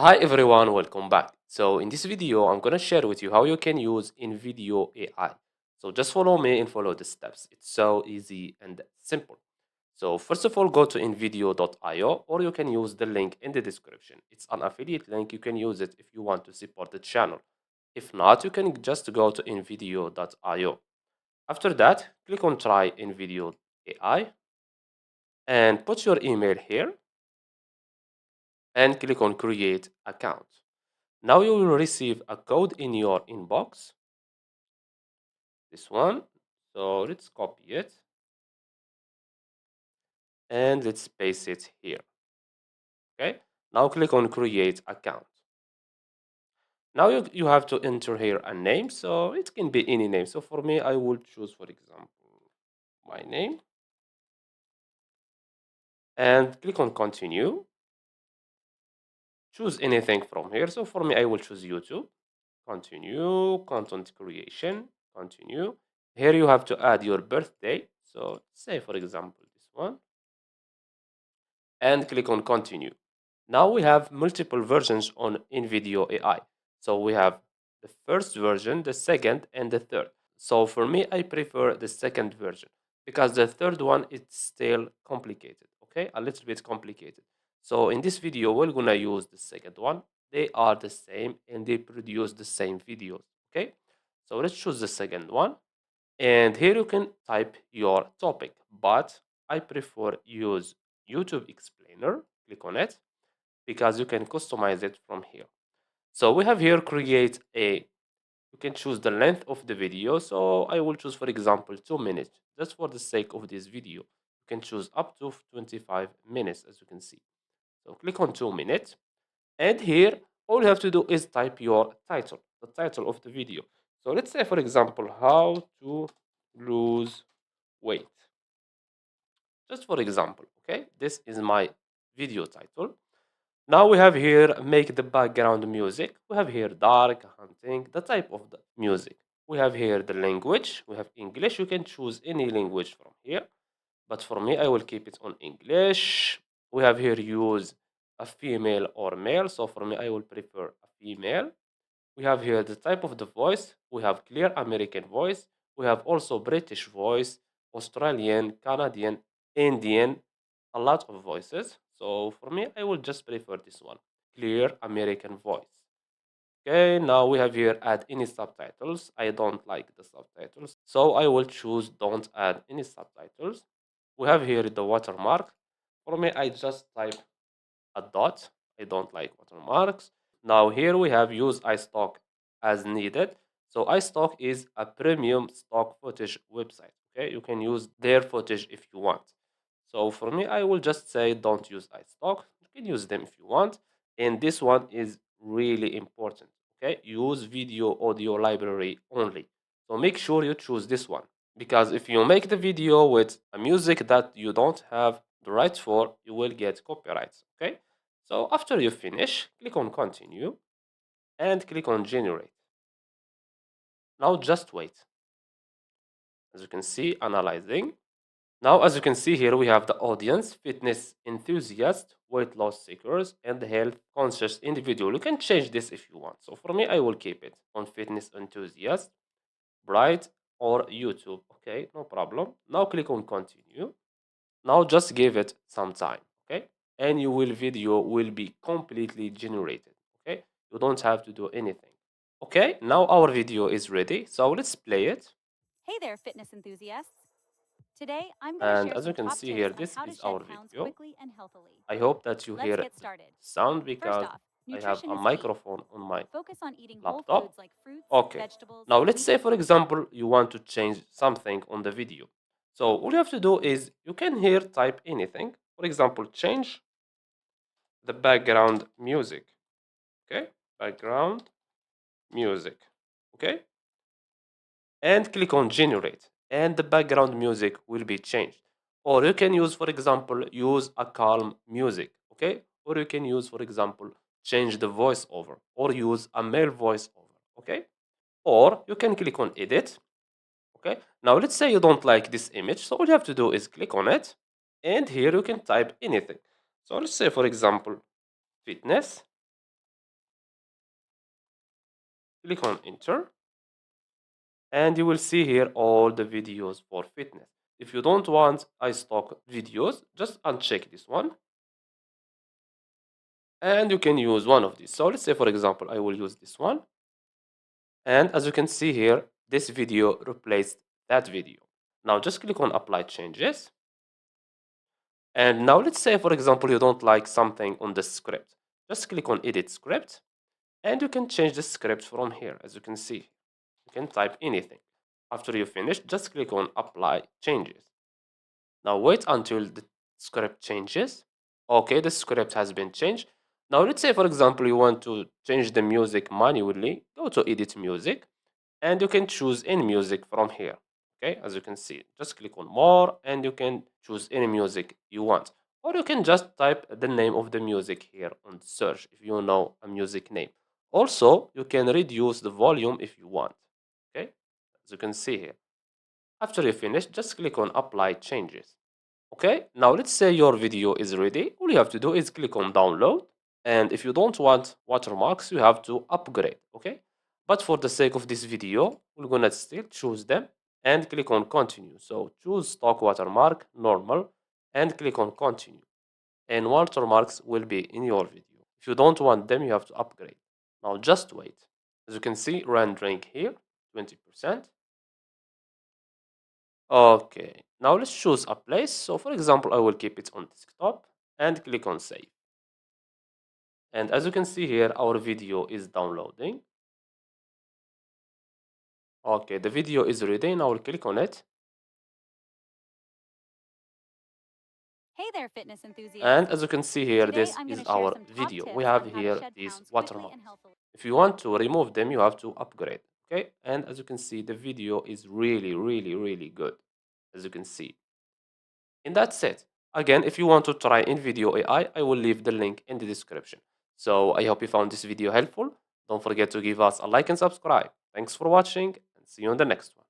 Hi everyone, welcome back. So in this video, I'm gonna share with you how you can use InVideo AI. So just follow me and follow the steps. It's so easy and simple. So first of all, go to invideo.io or you can use the link in the description. It's an affiliate link. You can use it if you want to support the channel. If not, you can just go to invideo.io. After that, click on try InVideo AI and put your email here and click on create account. Now you will receive a code in your inbox, this one. So let's copy it and let's paste it here. Okay. Now click on create account. Now you have to enter here a name. So it can be any name. So for me, I will choose, for example, my name and click on continue. Choose anything from here. So for me, I will choose YouTube. Continue, content creation, continue. Here you have to add your birthday. So say, for example, this one. And click on continue. Now we have multiple versions on InVideo AI. So we have the first version, the second, and the third. So for me, I prefer the second version because the third one is still complicated, okay? A little bit complicated. So in this video, we're gonna use the second one. They are the same and they produce the same videos, okay? So let's choose the second one. And here you can type your topic, but I prefer use YouTube Explainer. Click on it because you can customize it from here. So we have here create a, you can choose the length of the video. So I will choose, for example, 2 minutes, just for the sake of this video. You can choose up to 25 minutes, as you can see. So click on 2 minutes. And here, all you have to do is type your title, the title of the video. So let's say, for example, how to lose weight. Just for example, okay? This is my video title. Now we have here make the background music. We have here dark, hunting, the type of the music. We have here the language. We have English. You can choose any language from here. But for me, I will keep it on English. We have here use a female or male. So for me, I will prefer a female. We have here the type of the voice. We have clear American voice. We have also British voice, Australian, Canadian, Indian, a lot of voices. So for me, I will just prefer this one, clear American voice. Okay, now we have here add any subtitles. I don't like the subtitles, so I will choose don't add any subtitles. We have here the watermark. For me, I just type a dot. I don't like watermarks. Now here we have use iStock as needed. So iStock is a premium stock footage website. Okay, you can use their footage if you want. So for me, I will just say don't use iStock. You can use them if you want. And this one is really important. Okay, use video audio library only. So make sure you choose this one because if you make the video with a music that you don't have the rights for, you will get copyrights. Okay, so after you finish, click on continue and click on generate. Now just wait. As you can see, analyzing. Now, as you can see here, we have the audience, fitness enthusiast, weight loss seekers, and health conscious individual. You can change this if you want. So for me, I will keep it on fitness enthusiast, bright, or YouTube. Okay, no problem. Now click on continue. Now just give it some time. Okay, and your video will be completely generated. Okay, you don't have to do anything. Okay, now our video is ready. So let's play it. Hey there, fitness enthusiasts. Today, I'm going to And share as you some can top see tips here, on this how to is shed our pounds video. quickly and healthily. I hope that you Let's hear get the started. sound First because off, I have nutrition a is key. microphone on my Focus on eating whole laptop. foods like fruits, Okay, vegetables, now let's meat, say, for example, you want to change something on the video. So all you have to do is you can here type anything. For example, change the background music. Okay, background music. Okay, and click on generate and the background music will be changed. Or you can use, for example, use a calm music. Okay, or you can use, for example, change the voiceover or use a male voiceover. Okay, or you can click on edit. Okay, now let's say you don't like this image, so all you have to do is click on it and here you can type anything. So let's say, for example, fitness click on enter, and you will see here all the videos for fitness. If you don't want iStock videos, just uncheck this one, and you can use one of these. So let's say, for example, I will use this one, and as you can see here, this video replaced that video. Now just click on apply changes, and now let's say, for example, you don't like something on the script. Just click on edit script, and you can change the script from here. As you can see, you can type anything. After you finish, just click on apply changes. Now wait until the script changes. Okay, the script has been changed. Now let's say, for example, you want to change the music manually. Go to edit music, and you can choose any music from here. Okay, as you can see, just click on more, and you can choose any music you want, or you can just type the name of the music here on search if you know a music name. Also, you can reduce the volume if you want. Okay, as you can see here. After you finish, just click on apply changes. Okay, now let's say your video is ready. All you have to do is click on download, and if you don't want watermarks, you have to upgrade. Okay, but for the sake of this video, we're gonna still choose them and click on continue. So choose stock watermark normal and click on continue, and watermarks will be in your video. If you don't want them, you have to upgrade. Now just wait. As you can see, rendering here 20%. Okay, now let's choose a place. So for example, I will keep it on desktop and click on save. And as you can see here, our video is downloading. Okay, the video is ready. Now I'll click on it. Hey there, fitness enthusiasts. And as you can see here, Today this I'm going is to share our some top video. tips We on have how to here shed these pounds quickly watermarks. and healthily. If you want to remove them, you have to upgrade. Okay, and as you can see, the video is really good, as you can see. And that's it. Again, if you want to try InVideo AI, I will leave the link in the description. So I hope you found this video helpful. Don't forget to give us a like and subscribe. Thanks for watching, and see you on the next one.